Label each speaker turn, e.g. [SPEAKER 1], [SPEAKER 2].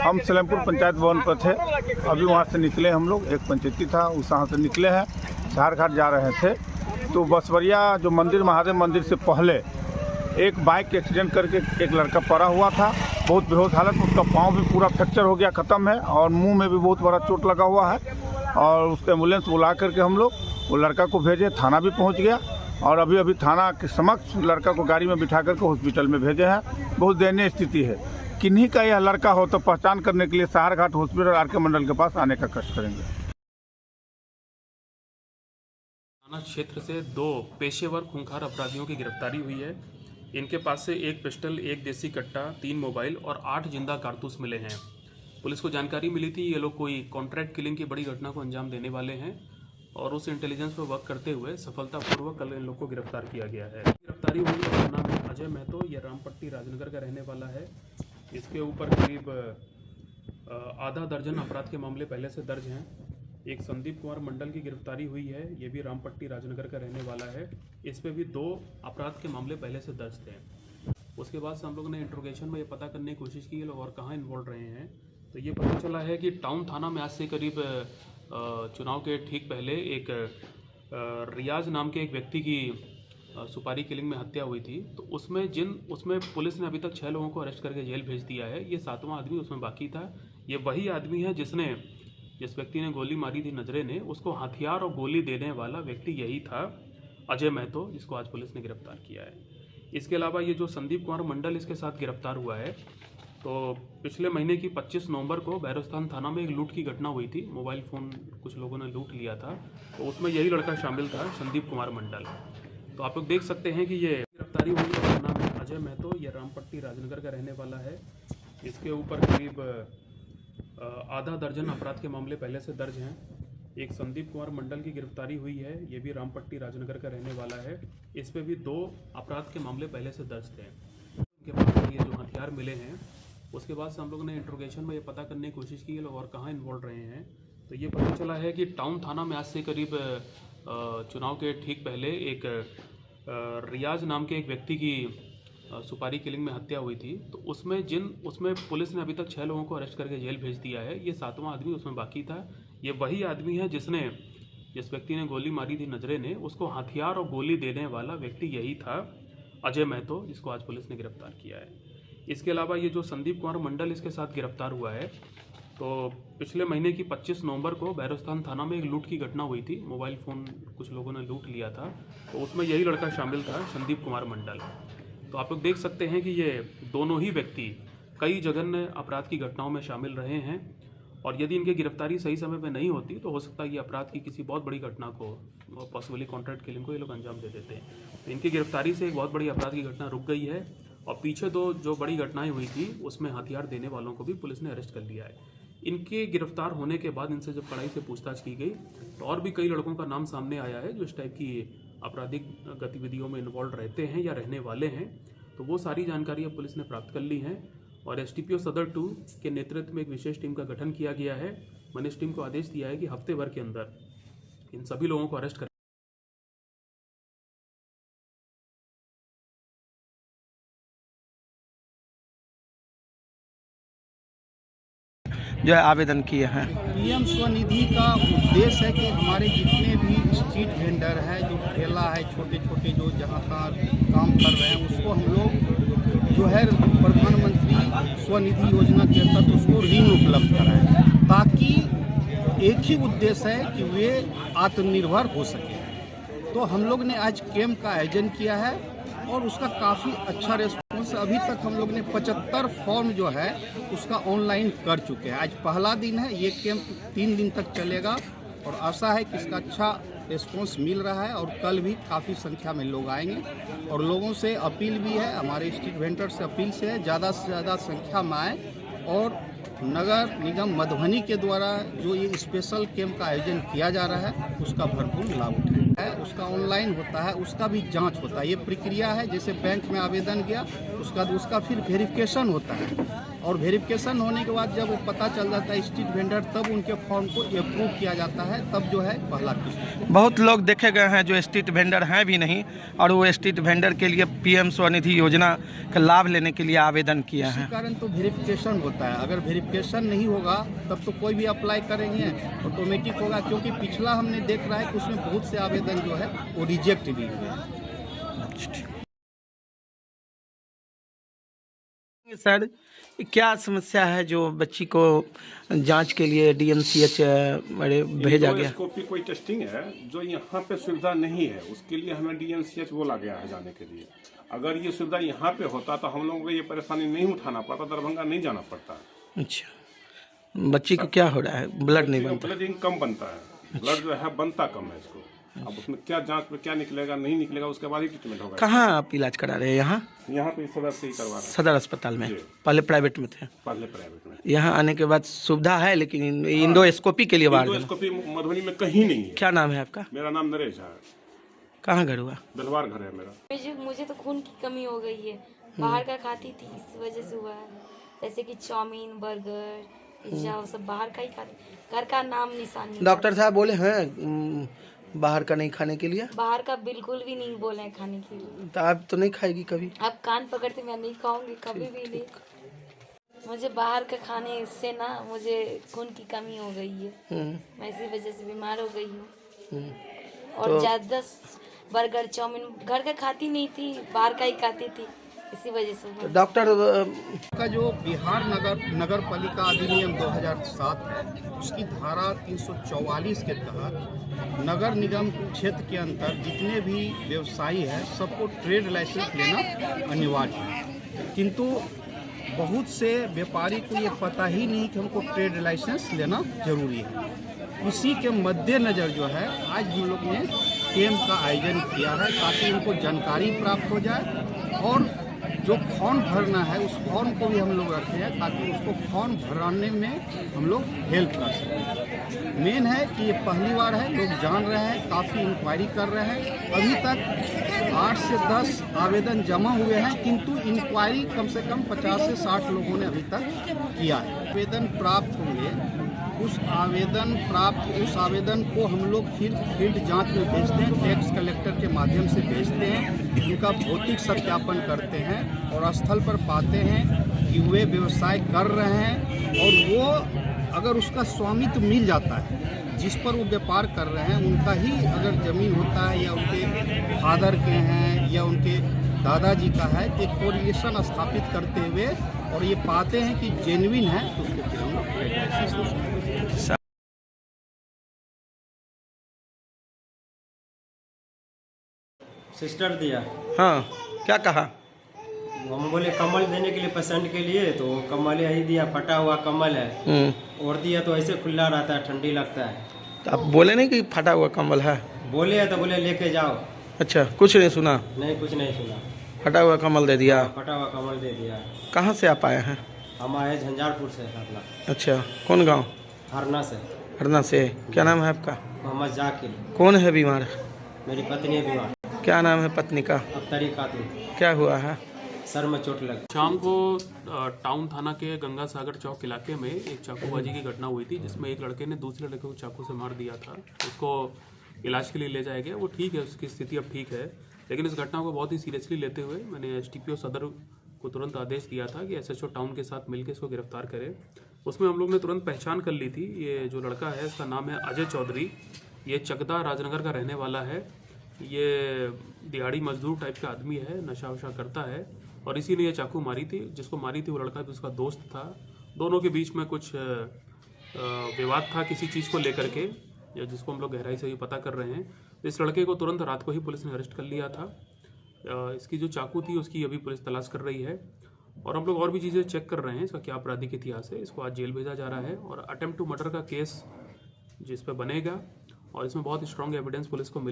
[SPEAKER 1] हम सलेमपुर पंचायत भवन पर थे। अभी वहाँ से निकले हम लोग, एक पंचायती था उस वहाँ से निकले हैं, झारघाट जा रहे थे। तो बसवरिया जो मंदिर, महादेव मंदिर से पहले एक बाइक एक्सीडेंट करके एक लड़का पड़ा हुआ था, बहुत बेहोश हालत में। उसका पाँव भी पूरा फ्रैक्चर हो गया, ख़त्म है, और मुंह में भी बहुत बड़ा चोट लगा हुआ है। और उसके एम्बुलेंस बुला करके हम लोग वो लड़का को भेजे, थाना भी पहुंच गया, और अभी थाना के समक्ष लड़का को गाड़ी में बिठा करके हॉस्पिटल में भेजे हैं। बहुत दयनीय स्थिति है। किन्हीं का यह लड़का हो तो पहचान करने के लिए सहारघाट हॉस्पिटल आर.के. मंडल के पास आने का कष्ट करेंगे।
[SPEAKER 2] थाना क्षेत्र से 2 पेशेवर खूंखार अपराधियों की गिरफ्तारी हुई है। इनके पास से 1 पिस्टल, 1 देसी कट्टा, 3 मोबाइल और 8 जिंदा कारतूस मिले हैं। पुलिस को जानकारी मिली थी ये लोग कोई कॉन्ट्रैक्ट किलिंग की बड़ी घटना को अंजाम देने वाले हैं, और उस इंटेलिजेंस पर वर्क करते हुए सफलतापूर्वक कल इन लोग को गिरफ्तार किया गया है। गिरफ्तारी हुई है, नाम है अजय महतो, यह रामपट्टी राजनगर का रहने वाला है। इसके ऊपर करीब आधा दर्जन अपराध के मामले पहले से दर्ज हैं। एक संदीप कुमार मंडल की गिरफ्तारी हुई है, ये भी रामपट्टी राजनगर का रहने वाला है। इस पे भी 2 अपराध के मामले पहले से दर्ज थे। उसके बाद से हम लोगों ने इंट्रोगेशन में ये पता करने की कोशिश की ये लोग और कहाँ इन्वॉल्व रहे हैं। तो ये पता चला है कि टाउन थाना में आज से करीब चुनाव के ठीक पहले एक रियाज नाम के एक व्यक्ति की सुपारी किलिंग में हत्या हुई थी। तो उसमें पुलिस ने अभी तक 6 लोगों को अरेस्ट करके जेल भेज दिया है। ये 7वां आदमी उसमें बाकी था। ये वही आदमी है जिस व्यक्ति ने गोली मारी थी नजरे ने, उसको हथियार और गोली देने वाला व्यक्ति यही था, अजय महतो, जिसको आज पुलिस ने गिरफ्तार किया है। इसके अलावा ये जो संदीप कुमार मंडल इसके साथ गिरफ्तार हुआ है, तो पिछले महीने की 25 नवंबर को भैरवस्थान थाना में एक लूट की घटना हुई थी। मोबाइल फ़ोन कुछ लोगों ने लूट लिया था, तो उसमें यही लड़का शामिल था, संदीप कुमार मंडल। तो आप लोग देख सकते हैं कि ये गिरफ्तारी हुई है, नाम है अजय महतो, यह रामपट्टी राजनगर का रहने वाला है। इसके ऊपर करीब आधा दर्जन अपराध के मामले पहले से दर्ज हैं। एक संदीप कुमार मंडल की गिरफ्तारी हुई है, ये भी रामपट्टी राजनगर का रहने वाला है। इस पे भी 2 अपराध के मामले पहले से दर्ज थे। उनके पास ये जो हथियार मिले हैं, उसके बाद से हम लोगों ने इंट्रोगेशन में ये पता करने की कोशिश की ये लोग और कहाँ इन्वॉल्व रहे हैं। तो ये पता चला है कि टाउन थाना में आज से करीब चुनाव के ठीक पहले एक रियाज नाम के एक व्यक्ति की सुपारी किलिंग में हत्या हुई थी। तो उसमें पुलिस ने अभी तक 6 लोगों को अरेस्ट करके जेल भेज दिया है। ये 7वां आदमी उसमें बाकी था। ये वही आदमी है जिस व्यक्ति ने गोली मारी थी नजरे ने, उसको हथियार और गोली देने वाला व्यक्ति यही था, अजय महतो, जिसको आज पुलिस ने गिरफ्तार किया है। इसके अलावा ये जो संदीप कुमार मंडल इसके साथ गिरफ्तार हुआ है, तो पिछले महीने की 25 नवंबर को भैरवस्थान थाना में एक लूट की घटना हुई थी। मोबाइल फ़ोन कुछ लोगों ने लूट लिया था, तो उसमें यही लड़का शामिल था, संदीप कुमार मंडल। तो आप लोग देख सकते हैं कि ये दोनों ही व्यक्ति कई जघन्य अपराध की घटनाओं में शामिल रहे हैं, और यदि इनकी गिरफ्तारी सही समय पर नहीं होती तो हो सकता है ये अपराध की किसी बहुत बड़ी घटना को, पॉसिबली कॉन्ट्रैक्ट किलिंग को ये लोग अंजाम दे देते हैं। तो इनकी गिरफ्तारी से एक बहुत बड़ी अपराध की घटना रुक गई है, और पीछे 2 जो बड़ी घटनाएं हुई थी उसमें हथियार देने वालों को भी पुलिस ने अरेस्ट कर लिया है। इनके गिरफ्तार होने के बाद इनसे जब कड़ाई से पूछताछ की गई तो और भी कई लड़कों का नाम सामने आया है जो इस टाइप की आपराधिक गतिविधियों में इन्वॉल्व रहते हैं या रहने वाले हैं। तो वो सारी जानकारियाँ पुलिस ने प्राप्त कर ली हैं, और STPO सदर 2 के नेतृत्व में एक विशेष टीम का गठन किया गया है। मैंने इस टीम को आदेश दिया है कि हफ्ते भर के अंदर इन सभी लोगों को अरेस्ट कर
[SPEAKER 3] जो आवेदन किए हैं।
[SPEAKER 4] PM स्वनिधि का उद्देश्य है कि हमारे जितने भी स्ट्रीट वेंडर है, जो ठेला है, छोटे छोटे जो जहाँ तहाँ काम कर रहे हैं, उसको हम लोग जो है प्रधानमंत्री स्वनिधि योजना के तहत उसको ऋण उपलब्ध कराएं, ताकि एक ही उद्देश्य है कि वे आत्मनिर्भर हो सके। तो हम लोग ने आज कैंप का आयोजन किया है और उसका काफ़ी अच्छा रेस्पॉन्स। अभी तक हम लोग ने 75 फॉर्म जो है उसका ऑनलाइन कर चुके हैं। आज पहला दिन है, ये कैंप 3 दिन तक चलेगा, और आशा है कि इसका अच्छा रिस्पॉन्स मिल रहा है, और कल भी काफ़ी संख्या में लोग आएंगे। और लोगों से अपील भी है, हमारे स्ट्रीट वेंडर से अपील से है, ज़्यादा से ज़्यादा संख्या में आए, और नगर निगम मधुबनी के द्वारा जो ये स्पेशल कैंप का आयोजन किया जा रहा है उसका भरपूर लाभ उठाएं। उसका ऑनलाइन होता है, उसका भी जांच होता है। ये प्रक्रिया है, जैसे बैंक में आवेदन किया उसका फिर वेरिफिकेशन होता है, और वेरिफिकेशन होने के बाद जब वो पता चल जाता है स्ट्रीट वेंडर, तब उनके फॉर्म को अप्रूव किया जाता है, तब जो है पहला किस्त।
[SPEAKER 3] बहुत लोग देखे गए हैं जो स्ट्रीट वेंडर हैं भी नहीं और वो स्ट्रीट वेंडर के लिए पीएम स्वनिधि योजना का लाभ लेने के लिए आवेदन किए
[SPEAKER 4] इसी
[SPEAKER 3] हैं।
[SPEAKER 4] कारण तो वेरिफिकेशन होता है। अगर वेरिफिकेशन नहीं होगा तब तो कोई भी अप्लाई करेंगे ऑटोमेटिक होगा, क्योंकि पिछला हमने देख रहा है कि उसमें बहुत से आवेदन जो है वो रिजेक्ट भी हुए हैं।
[SPEAKER 3] सर, क्या समस्या है जो बच्ची को जांच के लिए डीएमसीएच भेजा गया?
[SPEAKER 5] एंडोस्कोपी कोई टेस्टिंग है जो यहाँ पे सुविधा नहीं है, उसके लिए हमें डीएमसीएच बोला गया है जाने के लिए। अगर ये सुविधा यहाँ पे होता तो हम लोगों को ये परेशानी नहीं उठाना पड़ता, दरभंगा नहीं जाना पड़ता।
[SPEAKER 3] अच्छा, बच्ची को क्या हो रहा है? ब्लड नहीं बनता?
[SPEAKER 5] ब्लड कम बनता है, ब्लड जो है बनता कम है इसको। अब उसमें क्या जांच में क्या निकलेगा नहीं निकलेगा उसके बाद ही ट्रीटमेंट होगा।
[SPEAKER 3] कहाँ आप इलाज करा रहे हैं?
[SPEAKER 5] यहाँ पे सदर से ही करवा रहे हैं।
[SPEAKER 3] सदर अस्पताल में? पहले प्राइवेट में थे?
[SPEAKER 5] पहले प्राइवेट में।
[SPEAKER 3] यहाँ आने के बाद सुविधा है, लेकिन इंडोस्कोपी के लिए बाहर जाना।
[SPEAKER 5] एंडोस्कोपी मधुबनी में कहीं नहीं है।
[SPEAKER 3] क्या नाम है आपका?
[SPEAKER 5] मेरा नाम नरेश है।
[SPEAKER 3] कहाँ घर हुआ?
[SPEAKER 5] दलवार घर है मेरा।
[SPEAKER 6] मुझे तो खून की कमी हो गई है, बाहर का खाती थी, इस वजह से हुआ है। जैसे कि चाउमीन, बर्गर, पिज्जा, वो सब बाहर का ही खाती, घर का नाम निशान नहीं।
[SPEAKER 3] डॉक्टर साहब बोले हैं बाहर का नहीं खाने के लिए?
[SPEAKER 6] बाहर का बिल्कुल भी नहीं बोले हैं खाने के लिए।
[SPEAKER 3] तो आप तो नहीं खाएगी कभी?
[SPEAKER 6] अब कान पकड़ते मैं नहीं खाऊंगी कभी भी नहीं। मुझे बाहर का खाने से ना मुझे खून की कमी हो गई है, मैं इसी वजह से बीमार हो गई हूँ। और
[SPEAKER 3] तो
[SPEAKER 6] ज़्यादा बर्गर चाउमीन घर का खाती नहीं थी, बाहर का ही खाती थी, इसी वजह से हुआ।
[SPEAKER 3] डॉक्टर
[SPEAKER 4] का जो बिहार नगर पालिका अधिनियम 2007 है, उसकी धारा 344 के तहत नगर निगम क्षेत्र के अंदर जितने भी व्यवसायी हैं सबको ट्रेड लाइसेंस लेना अनिवार्य है। किंतु बहुत से व्यापारी को ये पता ही नहीं कि हमको ट्रेड लाइसेंस लेना जरूरी है। इसी के मद्देनज़र जो है आज हम लोग ने कैंप का आयोजन किया है ताकि उनको जानकारी प्राप्त हो जाए, और जो फॉर्म भरना है उस फॉर्म को भी हम लोग रखे हैं ताकि उसको फॉर्म भराने में हम लोग हेल्प कर सकें। मेन है कि ये पहली बार है, लोग जान रहे हैं, काफ़ी इंक्वायरी कर रहे हैं। अभी तक 8 से 10 आवेदन जमा हुए हैं, किंतु इंक्वायरी कम से कम 50 से 60 लोगों ने अभी तक किया है। आवेदन प्राप्त होंगे, उस आवेदन को हम लोग फिर फील्ड जांच में भेजते हैं, टैक्स कलेक्टर के माध्यम से भेजते हैं, उनका भौतिक सत्यापन करते हैं और स्थल पर पाते हैं कि वे व्यवसाय कर रहे हैं, और वो अगर उसका स्वामित्व मिल जाता है जिस पर वो व्यापार कर रहे हैं, उनका ही अगर ज़मीन होता है या उनके फादर के हैं या उनके दादाजी का है, तो एक कोरिलेशन स्थापित करते हुए और ये पाते हैं कि जेन्युइन है तो उसको फिर हम लोग ट्रेड लाइसेंस देते हैं।
[SPEAKER 7] सिस्टर दिया।
[SPEAKER 3] हाँ, क्या कहा?
[SPEAKER 7] हम बोले कमल देने के लिए पसंद के लिए, तो कमल यही दिया, फटा हुआ कमल है। और दिया तो ऐसे खुला रहता है, ठंडी लगता है।
[SPEAKER 3] तो आप बोले नहीं कि फटा हुआ कम्बल है?
[SPEAKER 7] बोले तो बोले लेके जाओ।
[SPEAKER 3] अच्छा, कुछ नहीं सुना?
[SPEAKER 7] नहीं, कुछ नहीं सुना।
[SPEAKER 3] फटा हुआ कम्बल दे दिया?
[SPEAKER 7] फटा हुआ कमल दे दिया।
[SPEAKER 3] कहाँ से आप आए हैं?
[SPEAKER 7] हम आए झंझारपुर से, हरना।
[SPEAKER 3] अच्छा, कौन गांव?
[SPEAKER 7] हरना से।
[SPEAKER 3] हरना से। क्या नाम है आपका?
[SPEAKER 7] मोहम्मद जाकिर।
[SPEAKER 3] कौन है बीमार?
[SPEAKER 7] मेरी पत्नी है बीमार।
[SPEAKER 3] क्या नाम है पत्नी का?
[SPEAKER 7] अख्तरी खातून।
[SPEAKER 3] क्या हुआ है?
[SPEAKER 7] सर में चोट लगी।
[SPEAKER 2] शाम को टाउन थाना के गंगा सागर चौक इलाके में एक चाकूबाजी की घटना हुई थी, जिसमें एक लड़के ने दूसरे लड़के को चाकू से मार दिया था। उसको इलाज के लिए ले जाया गया, वो ठीक है, उसकी स्थिति अब ठीक है। लेकिन इस घटना को बहुत ही सीरियसली लेते हुए मैंने एसटीपीओ सदर को तुरंत आदेश दिया था कि एसएचओ टाउन के साथ मिलकर इसको गिरफ्तार करें। उसमें हम लोग ने तुरंत पहचान कर ली थी। ये जो लड़का है इसका नाम है अजय चौधरी, ये चकदा राजनगर का रहने वाला है। ये दिहाड़ी मजदूर टाइप का आदमी है, नशा वशा करता है, और इसीलिए ये चाकू मारी थी। जिसको मारी थी वो लड़का भी उसका दोस्त था। दोनों के बीच में कुछ विवाद था किसी चीज़ को लेकर के, जिसको हम लोग गहराई से भी पता कर रहे हैं। इस लड़के को तुरंत रात को ही पुलिस ने अरेस्ट कर लिया था। इसकी जो चाकू थी उसकी अभी पुलिस तलाश कर रही है, और हम लोग और भी चीज़ें चेक कर रहे हैं। इसका क्या आपराधिक इतिहास है, इसको आज जेल भेजा जा रहा है, और अटेम्प्ट टू मर्डर का केस जिस पर बनेगा, और इसमें बहुत स्ट्रॉन्ग एविडेंस पुलिस को मिले।